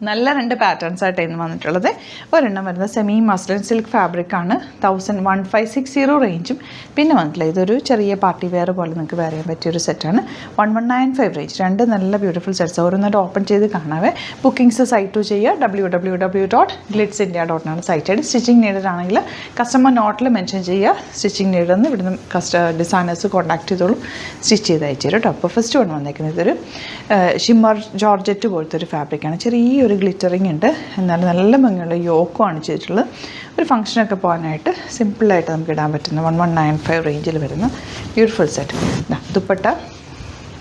നല്ല രണ്ട് പാറ്റേൺസ് ആയിട്ട് ഇന്ന് വന്നിട്ടുള്ളത്. ഒരെണ്ണം വരുന്നത് സെമി മസ്ലിൻ സിൽക്ക് ഫാബ്രിക്കാണ്, 1560 റേഞ്ചും. പിന്നെ വന്നിട്ടുള്ള ഇതൊരു ചെറിയ പാർട്ടി വെയർ പോലെ നിങ്ങൾക്ക് വെയർ ചെയ്യാൻ പറ്റിയൊരു സെറ്റാണ്. 1195 റേഞ്ച്. രണ്ട് നല്ല ബ്യൂട്ടിഫുൾ സെറ്റ്സ്. ഓരോന്നായിട്ട് ഓപ്പൺ ചെയ്ത് കാണാവേ. ബുക്കിംഗ്സ് സൈറ്റ് ചെയ്യുക www.glitzindia.com സൈറ്റ് ആയിട്ട്. സ്റ്റിച്ചിങ് നീഡഡ് ആണെങ്കിൽ കസ്റ്റമർ നോട്ടിൽ മെൻഷൻ ചെയ്യുക സ്റ്റിച്ചിങ് നീഡഡ് എന്ന്. ഇവിടുന്ന് ഡിസൈനേഴ്സ് കോൺടാക്ട് ചെയ്തോളും, സ്റ്റിച്ച് ചെയ്ത് അയച്ചു തരും കേട്ടോ. അപ്പോൾ ഫസ്റ്റ് വൺ വന്നേക്കുന്നത് ഇതൊരു ഷിമ്മർ ജോർജറ്റ് പോലത്തെ ഒരു ഫാബ്രിക്കാണ്. ചെറിയൊരു ഗ്ലിറ്ററിങ് ഉണ്ട്, എന്നാലും നല്ല ഭംഗിയുള്ള യോക്കുമാണ് ചെയ്തിട്ടുള്ളത്. ഒരു ഫംഗ്ഷനൊക്കെ പോകാനായിട്ട് സിമ്പിളായിട്ട് നമുക്ക് ഇടാൻ പറ്റുന്ന 1195 റേഞ്ചിൽ വരുന്ന ബ്യൂട്ടിഫുൾ സെറ്റ്. ദുപ്പട്ട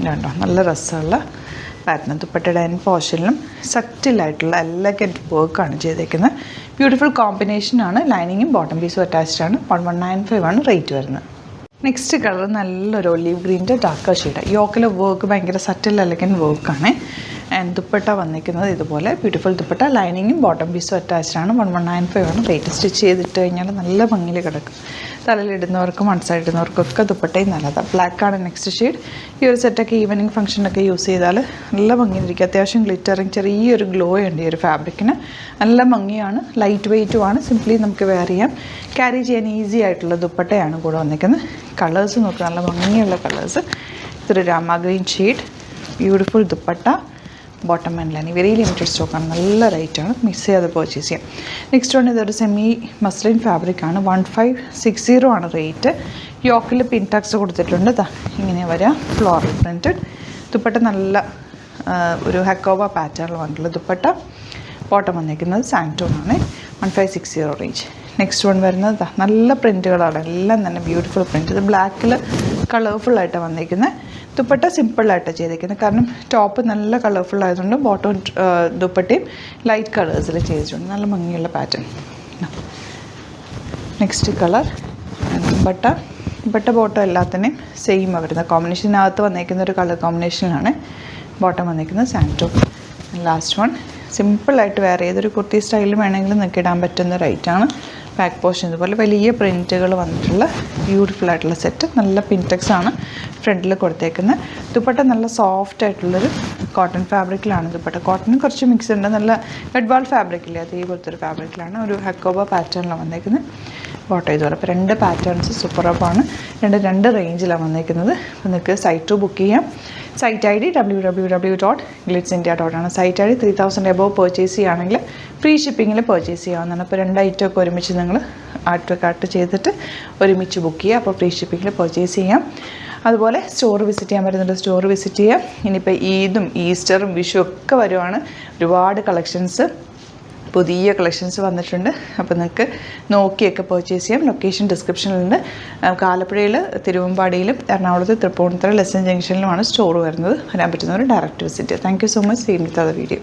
കണ്ടോ, നല്ല രസമുള്ള പാറ്റേൺ. ദുപ്പട്ടയുടെ എൻ പോർഷനിലും സറ്റിലായിട്ടുള്ള എലഗൻറ്റ് വർക്കാണ് ചെയ്തേക്കുന്നത്. ബ്യൂട്ടിഫുൾ കോമ്പിനേഷനാണ്. ലൈനിങ്ങും ബോട്ടം പീസും അറ്റാച്ച്ഡ് ആണ്. 1195 ആണ് റേറ്റ് വരുന്നത്. നെക്സ്റ്റ് കളർ നല്ലൊരു ഒലീവ് ഗ്രീൻ്റെ ഡാർക്കർ ഷെയ്ഡ്. യോക്കിലെ വർക്ക് ഭയങ്കര സറ്റിൽ എലഗൻറ്റ് വർക്കാണ്. ആൻഡ് ദുപ്പട്ട വന്നിരിക്കുന്നത് ഇതുപോലെ ബ്യൂട്ടിഫുൾ ദുപ്പട്ട. ലൈനിങ്ങും ബോട്ടം പീസും അറ്റാച്ച്ഡ് ആണ്. 1195 ആണ് റേറ്റ്. സ്റ്റിച്ച് ചെയ്തിട്ട് കഴിഞ്ഞാൽ നല്ല ഭംഗിയിൽ കിടക്കും. തലയിലിടുന്നവർക്കും മനസ്സായിടുന്നവർക്കൊക്കെ ദുപ്പട്ടയും നല്ലതാണ്. ബ്ലാക്കാണ് നെക്സ്റ്റ് ഷെയ്ഡ്. ഈ ഒരു സെറ്റൊക്കെ ഈവനിങ് ഫംഗ്ഷനൊക്കെ യൂസ് ചെയ്താൽ നല്ല ഭംഗിയിരിക്കും. അത്യാവശ്യം ഗ്ലിറ്ററിങ് ചെറിയൊരു ഗ്ലോ ഉണ്ട് ഈ ഒരു ഫാബ്രിക്കിന്. നല്ല ഭംഗിയാണ്, ലൈറ്റ് വെയ്റ്റുമാണ്. സിംപ്ലി നമുക്ക് വെയർ ചെയ്യാം. ക്യാരി ചെയ്യാൻ ഈസി ആയിട്ടുള്ള ദുപ്പട്ടയാണ് കൂടെ വന്നിരിക്കുന്നത്. കളേഴ്സ് നോക്കുക, നല്ല ഭംഗിയുള്ള കളേഴ്സ്. ഇതൊരു Rama green shade. Beautiful dupatta. Bottom and lining very limited സ്റ്റോക്കാണ്. നല്ല റേറ്റാണ്, മിസ് ചെയ്യാതെ പർച്ചേസ് ചെയ്യാം. നെക്സ്റ്റ് വൺ ഇതൊരു സെമി മസ്ലിൻ ഫാബ്രിക്കാണ്. 1560 ആണ് റേറ്റ്. യോക്കിൽ പിൻടാക്സ് കൊടുത്തിട്ടുണ്ട്. ഇങ്ങനെ വരാം, ഫ്ലോറൽ പ്രിൻറ്റഡ്. ദുപ്പട്ട നല്ല ഒരു ഹക്കോവ പാറ്റേണിൽ വന്നിട്ടുള്ള ദുപ്പട്ട. ബോട്ടം വന്നിരിക്കുന്നത് സാൻറ്റോണാണ്. 1560 റേഞ്ച്. നെക്സ്റ്റ് വൺ വരുന്നത് നല്ല പ്രിൻറ്റുകളാണ്, എല്ലാം തന്നെ ബ്യൂട്ടിഫുൾ പ്രിൻറ്റ്. ഇത് ബ്ലാക്കിൽ കളർഫുള്ളായിട്ടാണ് വന്നിരിക്കുന്നത്. ദുപ്പട്ട സിമ്പിളായിട്ടാണ് ചെയ്തിരിക്കുന്നത്, കാരണം ടോപ്പ് നല്ല കളർഫുൾ ആയതുകൊണ്ട് ബോട്ടം ദുപ്പട്ടയും ലൈറ്റ് കളേഴ്സിൽ ചെയ്തിട്ടുണ്ട്. നല്ല ഭംഗിയുള്ള pattern. Next colour dupatta bottom എല്ലാത്തിനെയും സെയിം വരുന്നത്. കോമ്പിനേഷനകത്ത് വന്നിരിക്കുന്ന ഒരു കളർ കോമ്പിനേഷനാണ്. ബോട്ടം വന്നിരിക്കുന്നത് സാൻറ്റോ. ലാസ്റ്റ് വൺ സിമ്പിളായിട്ട് വേറെ ഏതൊരു കുർത്തി സ്റ്റൈലിൽ വേണമെങ്കിലും നിങ്ങൾക്ക് ഇടാൻ പറ്റുന്ന റേറ്റാണ്. ബാക്ക് പോർഷൻ ഇതുപോലെ വലിയ പ്രിൻറ്റുകൾ വന്നിട്ടുള്ള ബ്യൂട്ടിഫുൾ ആയിട്ടുള്ള സെറ്റ്. നല്ല പിൻടെക്സ് ആണ് ഫ്രണ്ടിൽ കൊടുത്തേക്കുന്നത്. ദുപ്പട്ട നല്ല സോഫ്റ്റ് ആയിട്ടുള്ളൊരു കോട്ടൺ ഫാബ്രിക്കിലാണ് ദുപ്പട്ട. കോട്ടൺ കുറച്ച് മിക്സ് ഉണ്ട്. നല്ല ഗഡ്വാൾ ഫാബ്രിക്കില്ലേ, അതേപോലത്തെ ഒരു ഫാബ്രിക്കിലാണ്. ഒരു ഹക്കോബ പാറ്റേണിലാണ് വന്നേക്കുന്നത്. ബോട്ടം ഇതുപോലെ. അപ്പോൾ രണ്ട് പാറ്റേൺസ് സൂപ്പറാണ്. രണ്ട് റേഞ്ചിലാണ് വന്നേക്കുന്നത്. അപ്പോൾ നിങ്ങൾക്ക് സൈറ്റ് ബുക്ക് ചെയ്യാം. സൈറ്റ് ഐ ഡി www.glitzindia.com ആണ് site I D. 3000 above purchase ചെയ്യുകയാണെങ്കിൽ ഫ്രീ ഷിപ്പിങ്ങിൽ പർച്ചേസ് ചെയ്യാവുന്നതാണ്. അപ്പോൾ രണ്ട് ഐറ്റമൊക്കെ ഒരുമിച്ച് നിങ്ങൾ ആർട്ട് ചെയ്തിട്ട് ഒരുമിച്ച് ബുക്ക് ചെയ്യുക. അപ്പോൾ ഫ്രീ ഷിപ്പിങ്ങിൽ പർച്ചേസ് ചെയ്യാം. അതുപോലെ സ്റ്റോർ വിസിറ്റ് ചെയ്യാൻ പറ്റുന്നുണ്ട്. സ്റ്റോർ വിസിറ്റ് ചെയ്യാം. ഇനിയിപ്പോൾ ഈദും ഈസ്റ്ററും വിഷു ഒക്കെ വരുവാണ്. ഒരുപാട് കളക്ഷൻസ്, പുതിയ കളക്ഷൻസ് വന്നിട്ടുണ്ട്. അപ്പോൾ നിങ്ങൾക്ക് നോക്കിയൊക്കെ പർച്ചേസ് ചെയ്യാം. ലൊക്കേഷൻ ഡിസ്ക്രിപ്ഷനിലുണ്ട്. ആലപ്പുഴയിൽ, തിരുവമ്പാടിയിലും, എറണാകുളത്ത് തൃപ്പൂണിത്തുറ ലെസൺ ജംഗ്ഷനിലുമാണ് സ്റ്റോർ വരുന്നത്. വരാൻ പറ്റുന്നവർ direct visit. Thank you so much. Seen with other video.